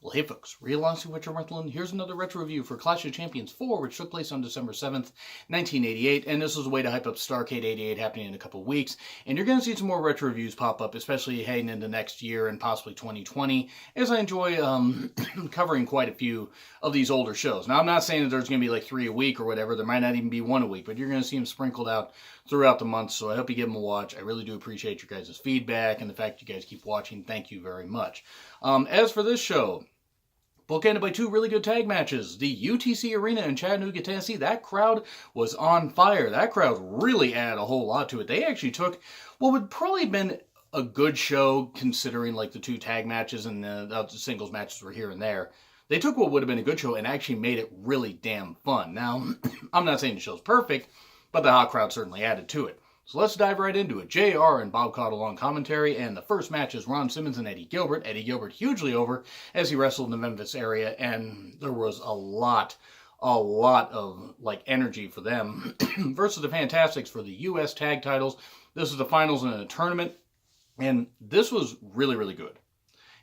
Well, hey folks, real honestly, Witcher Merthlin. Here's another retro review for Clash of Champions 4, which took place on December 7th, 1988, and this was a way to hype up Starrcade 88 happening in a couple weeks, and you're going to see some more retro reviews pop up, especially heading into next year and possibly 2020, as I enjoy covering quite a few of these older shows. Now, I'm not saying that there's going to be like 3 a week or whatever, there might not even be 1 a week, but you're going to see them sprinkled out throughout the month, so I hope you give them a watch. I really do appreciate your guys' feedback, and the fact you guys keep watching, thank you very much. As for this show, bookended by 2 really good tag matches. The UTC Arena in Chattanooga, Tennessee, that crowd was on fire. That crowd really added a whole lot to it. They actually took what would probably have been a good show, considering like the 2 tag matches and the singles matches were here and there. They took what would have been a good show and actually made it really damn fun. Now, I'm not saying the show's perfect, but the hot crowd certainly added to it. So let's dive right into it. JR and Bob Caudle on commentary, and the first match is Ron Simmons and Eddie Gilbert. Eddie Gilbert hugely over as he wrestled in the Memphis area, and there was a lot of like energy for them versus the Fantastics for the U.S. tag titles. This is the finals in a tournament, and this was really, really good.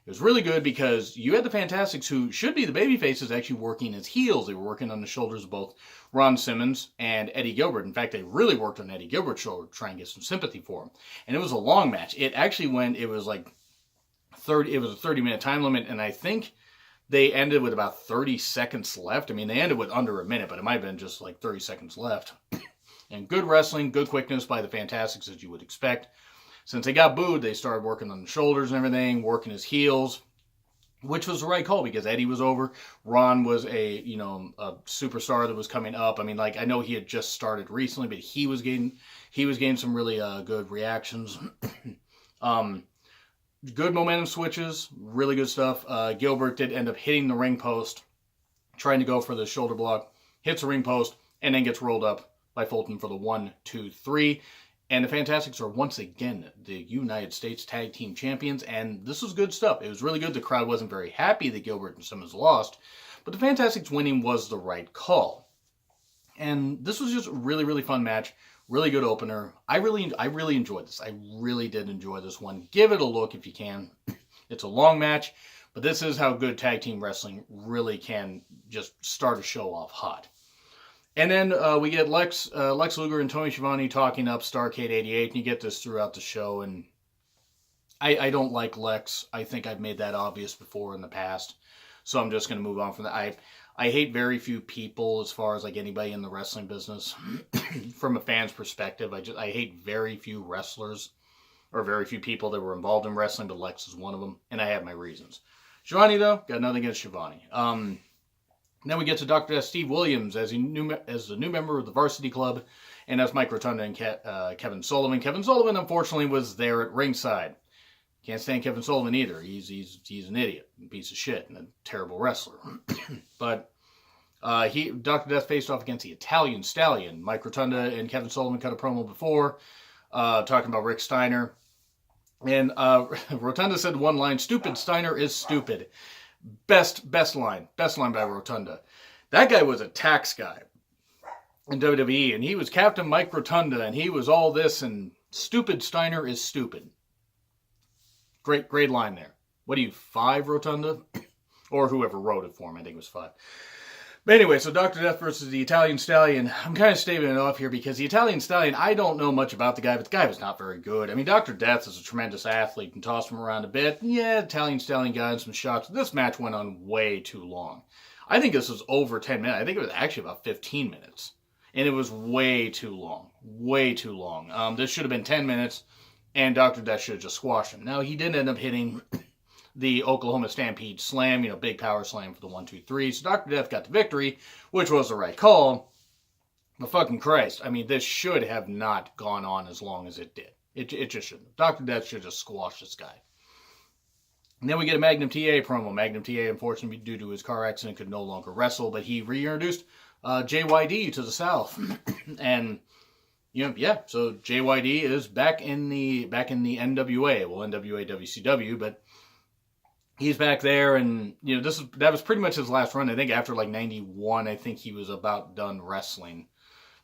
It was really good because you had the Fantastics, who should be the babyfaces, actually working as heels. They were working on the shoulders of both Ron Simmons and Eddie Gilbert. In fact, they really worked on Eddie Gilbert's shoulder to try and get some sympathy for him. And it was a long match. It actually went, it was like 30, it was a 30-minute time limit, and I think they ended with about 30 seconds left. I mean, they ended with under a minute, but it might have been just like 30 seconds left. And good wrestling, good quickness by the Fantastics, as you would expect. Since they got booed, they started working on the shoulders and everything, working his heels, which was the right call because Eddie was over. Ron was a superstar that was coming up. I mean, like, I know he had just started recently, but he was getting some really good reactions. Good momentum switches, really good stuff. Gilbert did end up hitting the ring post, trying to go for the shoulder block, hits the ring post, and then gets rolled up by Fulton for the 1, 2, 3. And the Fantastics are once again the United States Tag Team Champions, and this was good stuff. It was really good. The crowd wasn't very happy that Gilbert and Simmons lost, but the Fantastics winning was the right call. And this was just a really, really fun match. Really good opener. I really enjoyed this. I really did enjoy this one. Give it a look if you can. It's a long match, but this is how good tag team wrestling really can just start a show off hot. And then we get Lex Luger and Tony Schiavone talking up Starrcade 88, and you get this throughout the show. And I don't like Lex. I think I've made that obvious before in the past, so I'm just going to move on from that. I hate very few people as far as like anybody in the wrestling business. From a fan's perspective, I hate very few wrestlers or very few people that were involved in wrestling, but Lex is one of them, and I have my reasons. Schiavone, though, got nothing against Schiavone. Then we get to Dr. S. Steve Williams as the new member of the Varsity Club, and that's Mike Rotunda and Kevin Sullivan. Kevin Sullivan, unfortunately, was there at ringside. Can't stand Kevin Sullivan either. He's an idiot, a piece of shit, and a terrible wrestler. But Dr. Death faced off against the Italian Stallion. Mike Rotunda and Kevin Sullivan cut a promo before, talking about Rick Steiner. And Rotunda said one line, "Stupid Steiner is stupid." Best line by Rotunda. That guy was a tax guy in WWE, and he was Captain Mike Rotunda, and he was all this, and stupid Steiner is stupid. Great line there. What are you, 5, Rotunda? Or whoever wrote it for him, I think it was 5. But anyway, so Dr. Death versus the Italian Stallion. I'm kind of staving it off here because the Italian Stallion, I don't know much about the guy, but the guy was not very good. I mean, Dr. Death is a tremendous athlete and tossed him around a bit. Yeah, Italian Stallion got in some shots. This match went on way too long. I think this was over 10 minutes. I think it was actually about 15 minutes. And it was way too long. Way too long. This should have been 10 minutes, and Dr. Death should have just squashed him. Now, he did end up hitting the Oklahoma Stampede Slam, big power slam for the 1, 2, 3. So Dr. Death got the victory, which was the right call. But fucking Christ, I mean, this should have not gone on as long as it did. It just shouldn't. Dr. Death should just squash this guy. And then we get a Magnum TA promo. Magnum TA, unfortunately, due to his car accident, could no longer wrestle, but he reintroduced JYD to the South. And so JYD is back in the NWA. Well, NWA WCW, but he's back there, and that was pretty much his last run. I think after like 91, I think he was about done wrestling.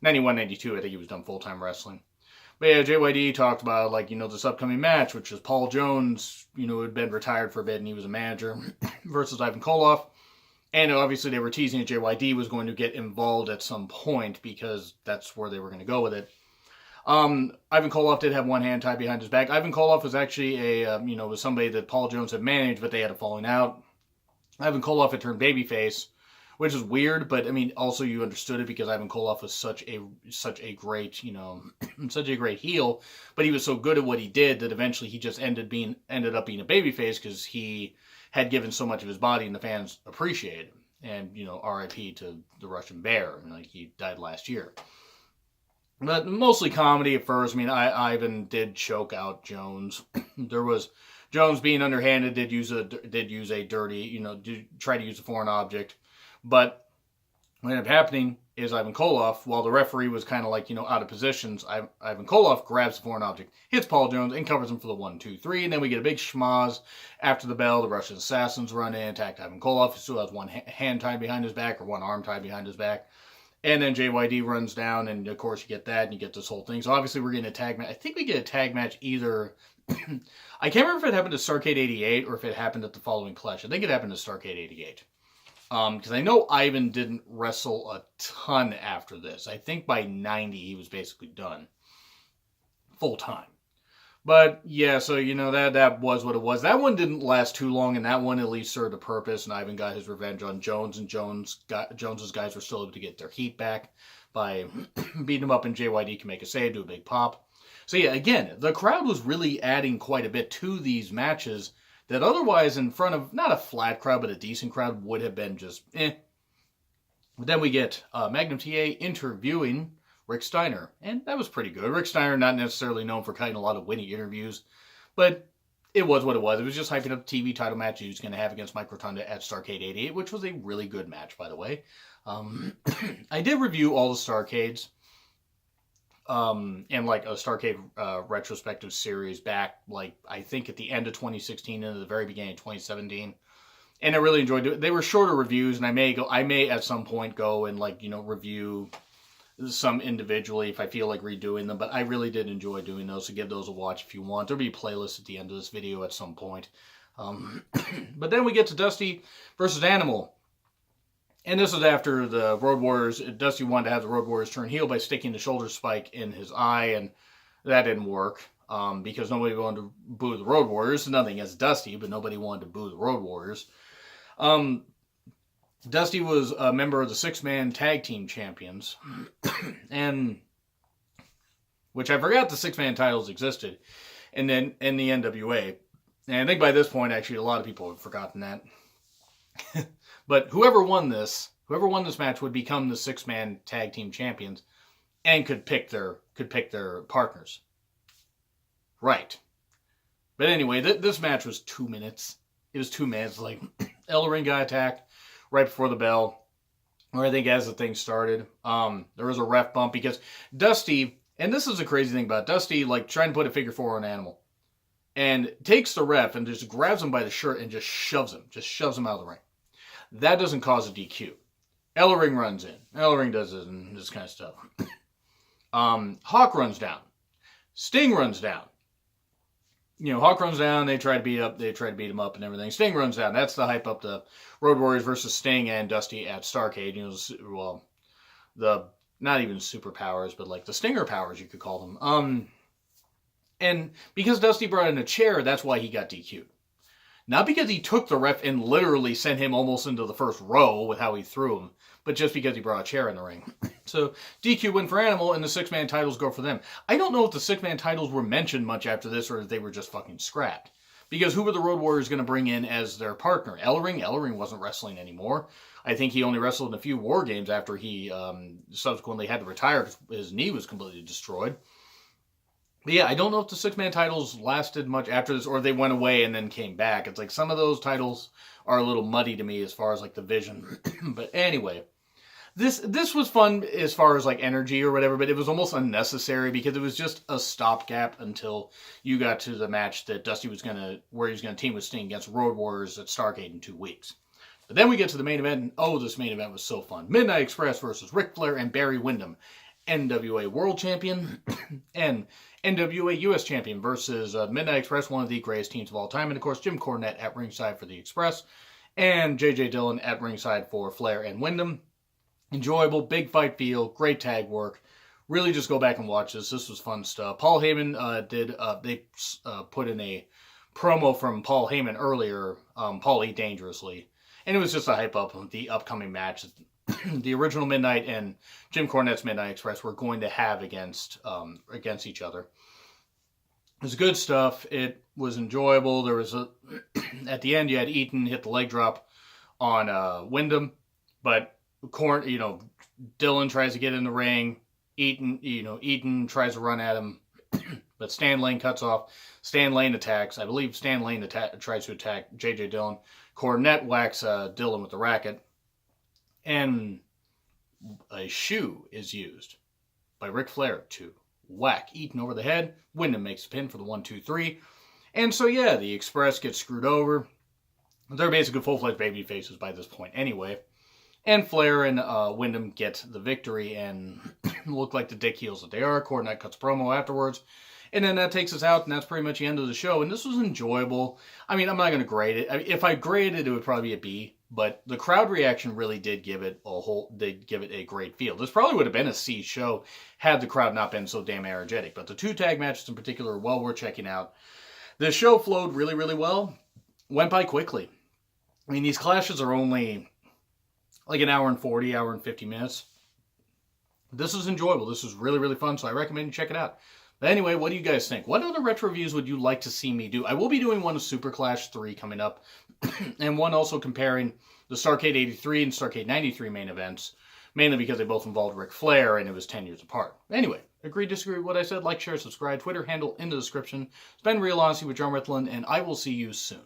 91, 92, I think he was done full-time wrestling. But yeah, JYD talked about, like, this upcoming match, which is Paul Jones, who had been retired for a bit and he was a manager, versus Ivan Koloff. And obviously they were teasing that JYD was going to get involved at some point because that's where they were going to go with it. Ivan Koloff did have one hand tied behind his back. Ivan Koloff was actually was somebody that Paul Jones had managed, but they had a falling out. Ivan Koloff had turned babyface, which is weird, but I mean, also you understood it because Ivan Koloff was such a great, such a great heel, but he was so good at what he did that eventually he just ended up being a babyface because he had given so much of his body and the fans appreciated him. And, R.I.P. to the Russian Bear, like he died last year. But mostly comedy at first. I mean, Ivan did choke out Jones. There was Jones being underhanded, did use a dirty, try to use a foreign object. But what ended up happening is Ivan Koloff, while the referee was kind of like, out of positions, Ivan Koloff grabs the foreign object, hits Paul Jones, and covers him for the 1, 2, 3. And then we get a big schmoz after the bell. The Russian assassins run in, attack Ivan Koloff, who still has one hand tied behind his back, or one arm tied behind his back. And then JYD runs down, and of course you get that, and you get this whole thing. So obviously we're getting a tag match. I think we get a tag match either... I can't remember if it happened to Starrcade 88 or if it happened at the following Clash. I think it happened to Starrcade 88. Because I know Ivan didn't wrestle a ton after this. I think by 90 he was basically done. Full time. But yeah, so that was what it was. That one didn't last too long, and that one at least served a purpose, and Ivan got his revenge on Jones, and Jones's guys were still able to get their heat back by beating him up, and JYD can make a save, do a big pop. So yeah, again, the crowd was really adding quite a bit to these matches that otherwise in front of, not a flat crowd, but a decent crowd would have been just eh. But then we get Magnum TA interviewing Rick Steiner, and that was pretty good. Rick Steiner, not necessarily known for cutting a lot of witty interviews, but it was what it was. It was just hyping up the TV title match he was going to have against Mike Rotunda at Starrcade 88, which was a really good match, by the way. I did review all the Starrcades. And like a Starrcade retrospective series back, like I think at the end of 2016 and at the very beginning of 2017, and I really enjoyed it. They were shorter reviews, and I may at some point go and review some individually if I feel like redoing them. But I really did enjoy doing those, so give those a watch if you want. There'll be playlists at the end of this video at some point. But then we get to Dusty versus Animal. And this was after the Road Warriors. Dusty wanted to have the Road Warriors turn heel by sticking the shoulder spike in his eye, and that didn't work because nobody wanted to boo the Road Warriors. Nothing against Dusty, but nobody wanted to boo the Road Warriors. Dusty was a member of the 6-man tag team champions, and which I forgot the 6-man titles existed, and then in the NWA. And I think by this point, actually, a lot of people have forgotten that. But whoever won this match would become the 6-man tag team champions and could pick their partners. Right. But anyway, this match was 2 minutes. It was 2 minutes. Like, Ellering got attacked right before the bell, or I think as the thing started. There was a ref bump because Dusty, and this is the crazy thing about Dusty, trying to put a figure 4 on Animal, and takes the ref and just grabs him by the shirt and just shoves him out of the ring. That doesn't cause a DQ. Ellering runs in. Ellering does this and this kind of stuff. Hawk runs down. Sting runs down. Hawk runs down. They try to beat him up and everything. Sting runs down. That's the hype up the Road Warriors versus Sting and Dusty at Starrcade. The not even superpowers, but the Stinger powers, you could call them. And because Dusty brought in a chair, that's why he got DQ'd. Not because he took the ref and literally sent him almost into the first row with how he threw him, but just because he brought a chair in the ring. So DQ win for Animal, and the 6-man titles go for them. I don't know if the 6-man titles were mentioned much after this, or if they were just fucking scrapped. Because who were the Road Warriors going to bring in as their partner? Ellering? Ellering wasn't wrestling anymore. I think he only wrestled in a few War Games after he subsequently had to retire because his knee was completely destroyed. But yeah, I don't know if the 6-man titles lasted much after this, or they went away and then came back. It's like some of those titles are a little muddy to me as far as the vision. But anyway, this was fun as far as energy or whatever, but it was almost unnecessary because it was just a stopgap until you got to the match that Dusty was where he was gonna team with Sting against Road Warriors at Starrcade in 2 weeks. But then we get to the main event, and this main event was so fun. Midnight Express versus Ric Flair and Barry Windham. NWA World Champion and NWA US Champion versus Midnight Express, one of the greatest teams of all time. And of course, Jim Cornette at ringside for the Express and J.J. Dillon at ringside for Flair and Wyndham. Enjoyable, big fight feel, great tag work. Really just go back and watch this. This was fun stuff. Paul Heyman they put in a promo from Paul Heyman earlier, Paul Eat Dangerously. And it was just a hype up of the upcoming match the original Midnight and Jim Cornette's Midnight Express were going to have against each other. It was good stuff. It was enjoyable. There was at the end you had Eaton hit the leg drop on Wyndham, but Dillon tries to get in the ring. Eaton tries to run at him, but Stan Lane cuts off. Stan Lane attacks. I believe Stan Lane tries to attack J.J. Dillon. Cornette whacks Dillon with the racket. And a shoe is used by Ric Flair to whack Eaton over the head. Wyndham makes a pin for the 1-2-3. And so, yeah, the Express gets screwed over. They're basically full-fledged baby faces by this point anyway. And Flair and Wyndham get the victory and look like the dick heels that they are. Cornette cuts promo afterwards. And then that takes us out, and that's pretty much the end of the show. And this was enjoyable. I mean, I'm not going to grade it. If I graded it, it would probably be a B. But the crowd reaction really did give it a great feel. This probably would have been a C show had the crowd not been so damn energetic. But the two tag matches in particular are well worth checking out. The show flowed really, really well. Went by quickly. I mean, these clashes are only like an hour and 40, hour and 50 minutes. This is enjoyable. This is really, really fun, so I recommend you check it out. But anyway, what do you guys think? What other retro reviews would you like to see me do? I will be doing one of Super Clash 3 coming up, and one also comparing the Starrcade 83 and Starrcade 93 main events, mainly because they both involved Ric Flair, and it was 10 years apart. Anyway, agree, disagree with what I said? Like, share, subscribe, Twitter handle in the description. It's been Real Honesty with John Ritland, and I will see you soon.